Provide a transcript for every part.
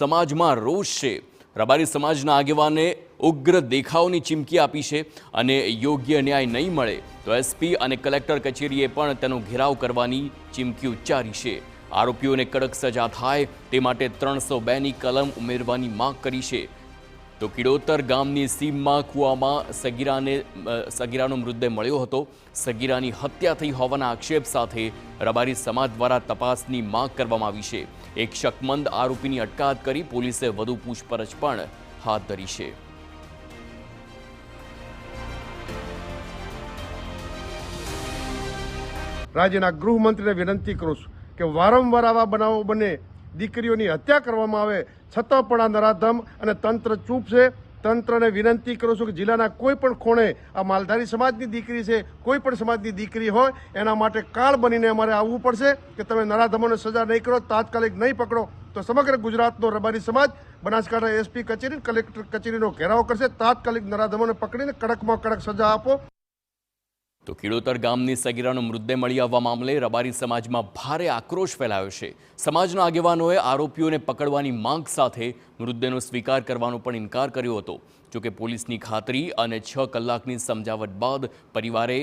સમાજમાં રોષ છે। રબારી સમાજના આગેવાને ઉગ્ર દેખાવની ચીમકી આપી છે અને યોગ્ય ન્યાય નહીં મળે તો એસપી અને કલેક્ટર કચેરીએ પણ તેનો ઘેરાવ કરવાની ચીમકી ઉચ્ચારી છે। આરોપીઓને કડક સજા થાય તે માટે 302ની કલમ ઉમેરવાની માંગ કરી છે। તો કિડોતર ગામની સીમમાં કૂવામાં સગીરાનો મૃતદેહ મળ્યો હતો। સગીરાની હત્યા થઈ હોવાના આક્ષેપ સાથે રબારી સમાજ દ્વારા તપાસની માંગ કરવામાં આવી છે। એક શકમંદ આરોપીની અટકાયત કરી પોલીસે વધુ પૂછપરછ પણ હાથ ધરી છે। રાજ્યના ગૃહમંત્રીને વિનંતી કરું છું કે વારંવાર આવા બનાવો બને, દીકરીઓની હત્યા કરવામાં આવે છતાં પણ આ નરાધમ અને તંત્ર ચૂપ છે। તંત્રને વિનંતી કરું છું કે જિલ્લાના કોઈ પણ ખૂણે આ માલધારી સમાજની દીકરી છે, કોઈ પણ સમાજની દીકરી હોય એના માટે કાળ બનીને અમારે આવવું પડશે કે તમે નરાધમોને સજા નહીં કરો, તાત્કાલિક નહીં પકડો તો સમગ્ર ગુજરાતનો રબારી સમાજ બનાસકાંઠા એસપી કચેરી, કલેક્ટર કચેરીનો ઘેરાવ કરશે। તાત્કાલિક નરાધમોને પકડીને કડકમાં કડક સજા આપો। તો કિડોતર ગામની સગીરાનો મૃતદેહ મળી આવવા મામલે રબારી સમાજમાં ભારે આક્રોશ ફેલાયો છે। સમાજના આગેવાનોએ આરોપીઓને પકડવાની માંગ સાથે મૃતદેહનો સ્વીકાર કરવાનો પણ ઇનકાર કર્યો હતો। જોકે પોલીસની ખાતરી અને 6 કલાકની સમજાવટ બાદ પરિવારે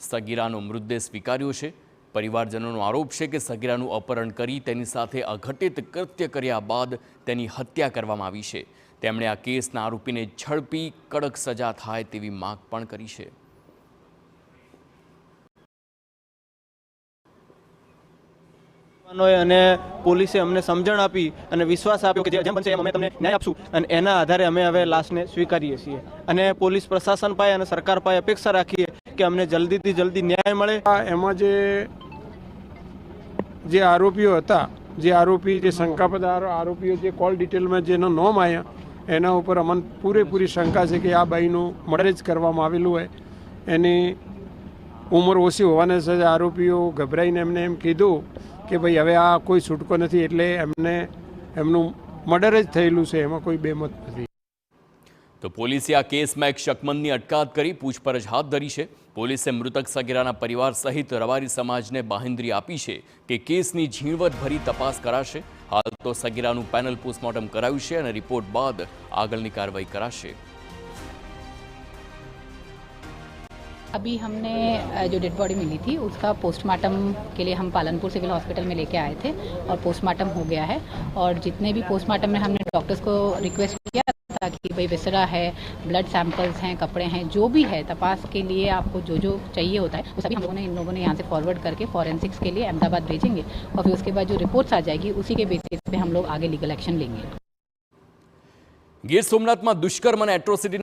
સગીરાનો મૃતદેહ સ્વીકાર્યો છે। પરિવારજનોનો આરોપ છે કે સગીરાનું અપહરણ કરી તેની સાથે અઘટિત કૃત્ય કર્યા બાદ તેની હત્યા કરવામાં આવી છે। તેમણે આ કેસના આરોપીને ઝડપી કડક સજા થાય તેવી માંગ પણ કરી છે। અને પોલીસે અમને સમજણ આપી અને વિશ્વાસ આપ્યો કે જેમ બનશે એમ અમે તમને ન્યાય આપશું અને એના આધારે અમે હવે લાશને સ્વીકારીએ છીએ અને પોલીસ પ્રશાસન પાસે અને સરકાર પાસે અપેક્ષા રાખીએ કે અમને જલ્દીથી જલ્દી ન્યાય મળે। એમાં જે આરોપીઓ હતા, જે શંકાસ્પદ આરોપીઓ જે કોલ ડિટેલમાં જેનો નામ આવ્યા એના ઉપર અમને પૂરેપૂરી શંકા છે કે આ બાઈનું મર્ડર જ કરવામાં આવેલું હોય। એની ઉંમર ઓછી હોવાને સાથે આરોપીઓ ગભરાઈને એમને એમ કીધું કે ભાઈ હવે આ કોઈ છૂટકો નથી, એટલે એમનું મર્ડર જ થયેલું છે, એમાં કોઈ બેમત નથી। તો પોલીસે આ કેસમાં એક શકમંદની અટકાયત કરી પૂછપરછ હાથ ધરી છે। પોલીસે મૃતક સગીરાના પરિવાર સહિત રબારી સમાજને બાંહેધરી આપી છે કે કેસની ઝીણવટભરી તપાસ કરાશે। હાલ તો સગીરાનું પેનલ પોસ્ટમોર્ટમ કરાયું છે અને રિપોર્ટ બાદ આગળની કાર્યવાહી કરાશે। अभी हमने जो डेड बॉडी मिली थी उसका पोस्टमार्टम के लिए हम पालनपुर सिविल हॉस्पिटल में लेके आए थे और पोस्टमार्टम हो गया है और जितने भी पोस्टमार्टम में हमने डॉक्टर्स को रिक्वेस्ट किया था कि भाई विसरा है, ब्लड सैंपल्स हैं, कपड़े हैं, जो भी है तपास के लिए आपको जो जो चाहिए होता है वो सभी हम लोगों ने इन लोगों ने यहाँ से फॉरवर्ड करके फॉरेंसिक्स के लिए अहमदाबाद भेजेंगे और फिर उसके बाद जो रिपोर्ट्स आ जाएगी उसी के बेसिस पे हम लोग आगे लीगल एक्शन लेंगे। ગીર સોમનાથમાં દુષ્કર્મ અને એટ્રોસિટી